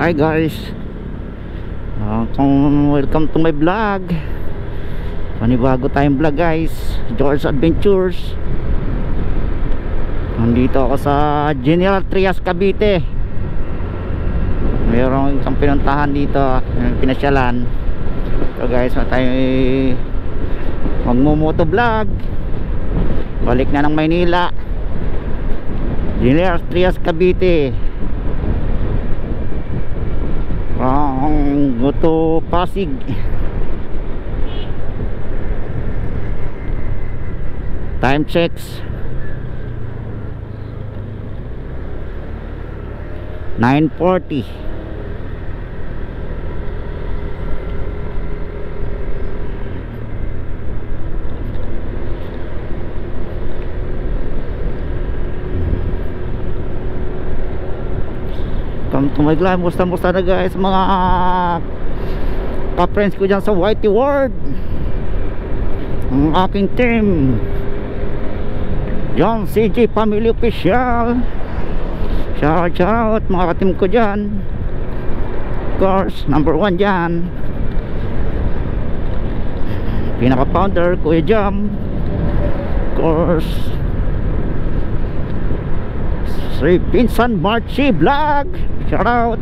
Hi guys, welcome to my vlog. Panibago tayong vlog guys, George Adventures. Nandito ako sa General Trias, Cavite. Mayroong isang pinuntahan dito, pinasyalan. So guys, tayo magmumoto vlog. Balik na ng Maynila, General Trias, Cavite. Go to Pasig. Time checks 9:40. Tumagla, musta na guys, mga ka-friends ko dyan sa Whitey World, ang aking team, John CJ Family Official. Shout out mga ka-team ko dyan. Of course, number 1 dyan, pinaka-founder Kuya Jam. Of course, si Vincent Marchi Vlog. Shout out.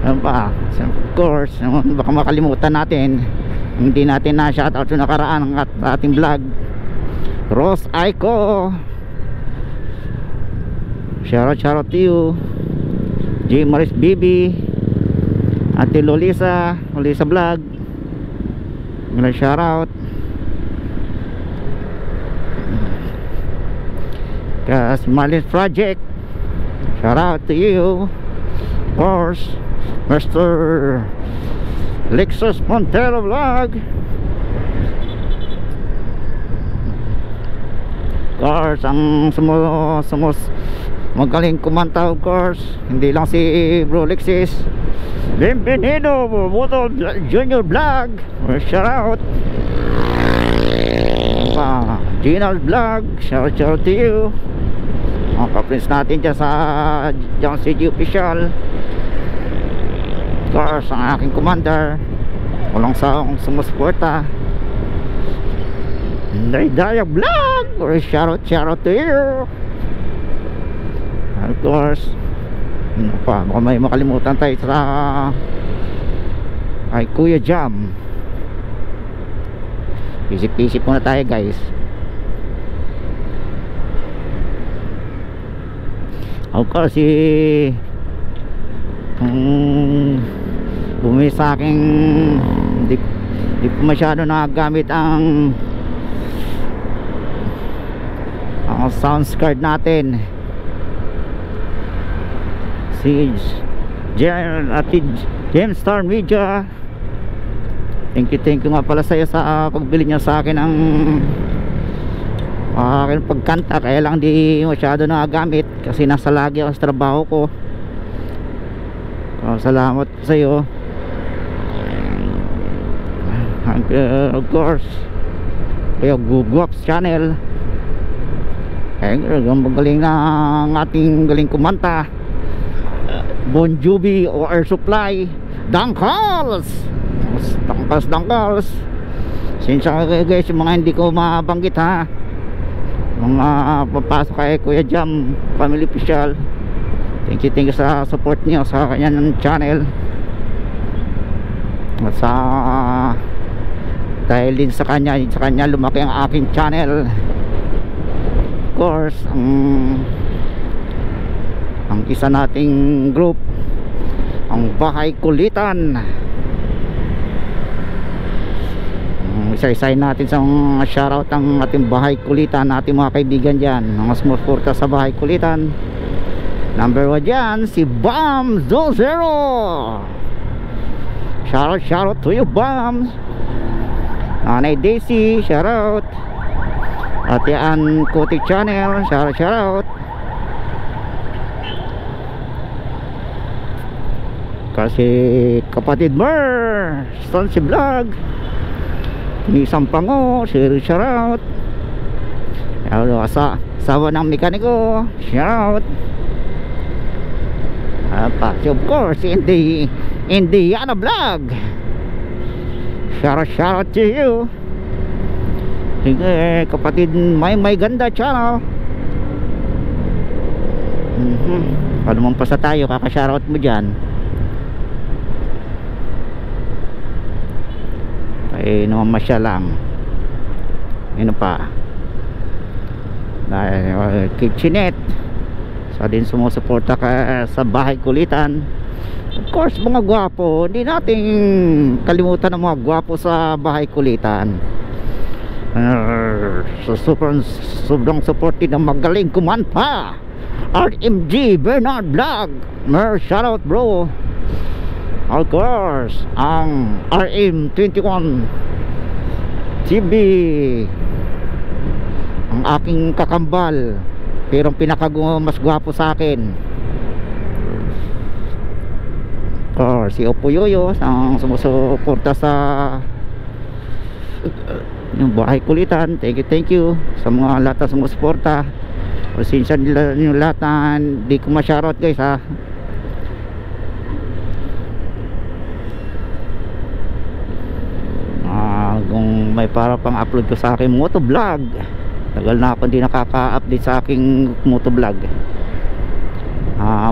Ano pa? Of course, baka makalimutan natin, hindi natin na shout out yung nakaraan ng ating vlog. Ross Aiko, shout out to you. J. Maris Bibi, Ate Lolisa Vlog, shout out. Marlin Project, shout out to you. Of course, Mr. Lexus Montero Vlog. Of course, ang magaling kumanta, of course, hindi lang si Bro Lexus. Bienvenido Moto Junior Vlog, shout out. Gino's Vlog, shout out to you. Mga ka-friends natin dyan sa John CG Official. Of course, ang aking commander, walang saong sumusuporta, Daya Vlog, shout out to you. Of course, baka may makalimutan tayo sa ay Kuya Jam. Isip-isip muna tayo guys. Of course, bumili sa akin, hindi ko masyado nagagamit ang sounds card natin. Si James Star Media, thank you nga pala sa'yo sa pagbili niya sa akin ng aking pagkanta. Kaya lang di masyado nagagamit kasi nasa lagi ako sa trabaho ko. Salamat sa iyo. Of course, kaya Guguaps channel, ang magaling na ang ating galing kumanta, Bon Jovi o Air Supply, Dangkals. Sinsya guys yung mga hindi ko mabanggit ha, mga papasok kay Kuya Jam Family Official. Thank you sa support niyo sa kanyang channel. At sa dahil din sa kanya lumaki ang aking channel. Of course, ang isa nating group, ang Bahay Kulitan. Isa-isahin natin sa shoutout ang ating Bahay Kulitan, ating mga kaibigan dyan, mga sumusuporta sa Bahay Kulitan. Number 1 dyan, si Bam Zero. Shoutout to you Bam. Nanay Daisy, shoutout. Ate Ann Kuti channel, shoutout. Kasi kapatid Mer Stancy Vlog, ni Sampango, shoutout. Asawa ng mekaniko, shout. Pati of course Indiana Vlog. Shout out to you. Sige kapatid, may ganda channel. Palumang pasa tayo, kaka-shoutout mo dyan. Ay naman masya lang. Ano pa? Kitchenette. Sa din sumusuporta ka sa Bahay Kulitan. Of course mga gwapo, hindi natin kalimutan ang mga gwapo sa Bahay Kulitan. Sobrang supportive ng magaling kumanta RMG Bernard Vlog. Shoutout bro. Of course ang RM21 TV, ang aking kakambal, pero ang mas gwapo sa akin si Opo Yoyo ang sumusuporta sa yung Bahay Kulitan. Thank you sa mga lahat na sumusuporta. Pasensya nila yung lahat na hindi ko ma-shoutout guys ha. Kung may para pang upload ko sa aking motovlog, tagal na ako hindi nakaka-update sa aking motovlog.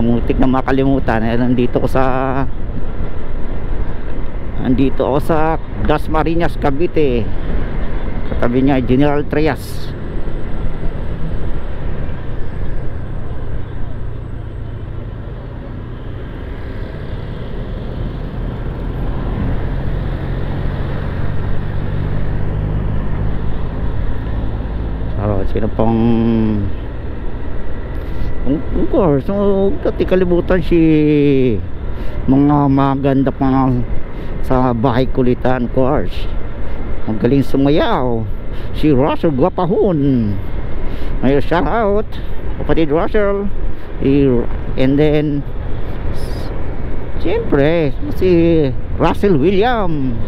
Mutik na makalimutan. Nandito ako sa Dasmariñas, Cavite. Katabi niya General Trias. Sino pang of course, huwag kalimutan si mga maganda pa sa Bahay Kulitan. Of course, magaling sumayaw si Russell Guapahon. May shout out kapatid Russell. And then siyempre si Russell William.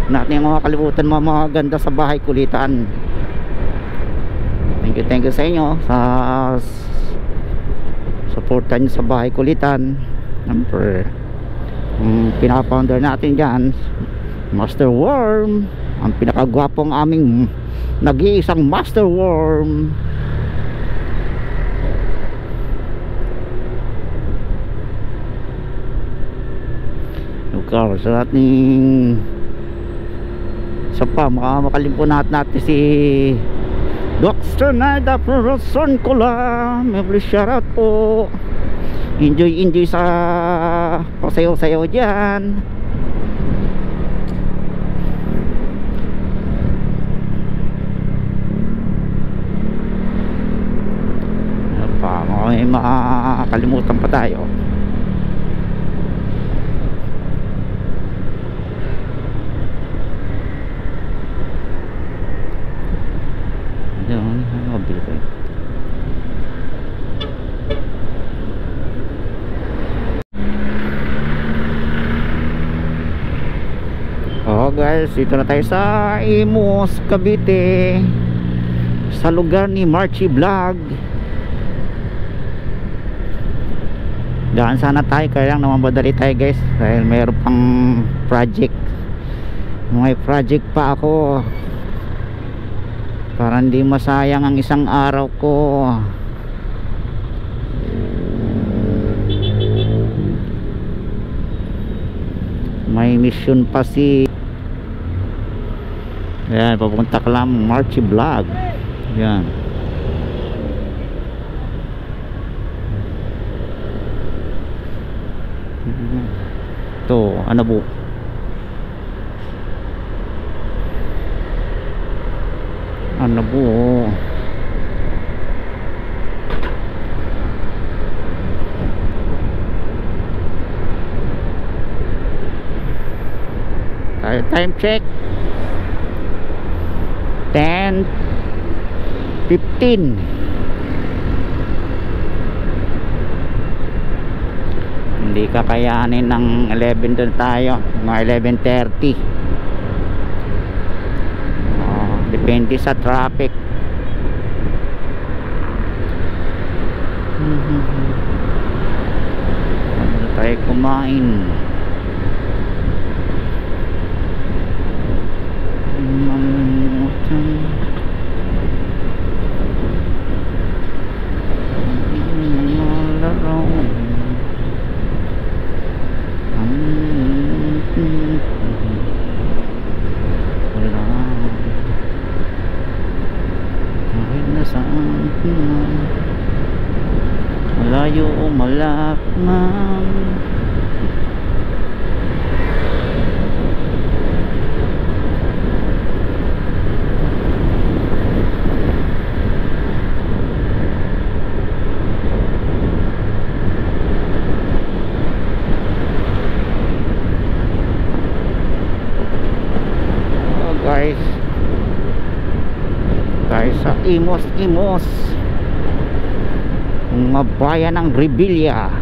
Natin yung mga kalimutan mga maganda sa Bahay Kulitan. Thank you sa inyo sa suporta nyo sa Bahay Kulitan. Number pinaka-founder natin dyan, Master Worm, ang pinakagwapong aming nag-iisang Master Worm. Lugar sa ating sa pa makalimutan natin si Dr. Narda Purason Kola. May shoutout po. Enjoy sa pasayaw-sayaw dyan. May makakalimutan pa tayo. Guys, dito na tayo sa Imus, Cavite, sa lugar ni Marchie Vlog. Daan sana tayo, kaya lang naman madali tayo guys dahil mayroon pang project. May project pa ako para hindi masayang ang isang araw ko. May mission pa si ayan, papunta ka lang Marchie Vlog. Ayan. Ito, ano po? Ano po? Time check 10:15. Hindi kakayanin ng 11 doon tayo, mga 11:30. Depende sa traffic. mine. Malayo o malakman, guys, tayo sa Imos mga bayan ng Rebilla,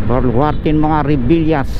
baluartin mga Rebillas.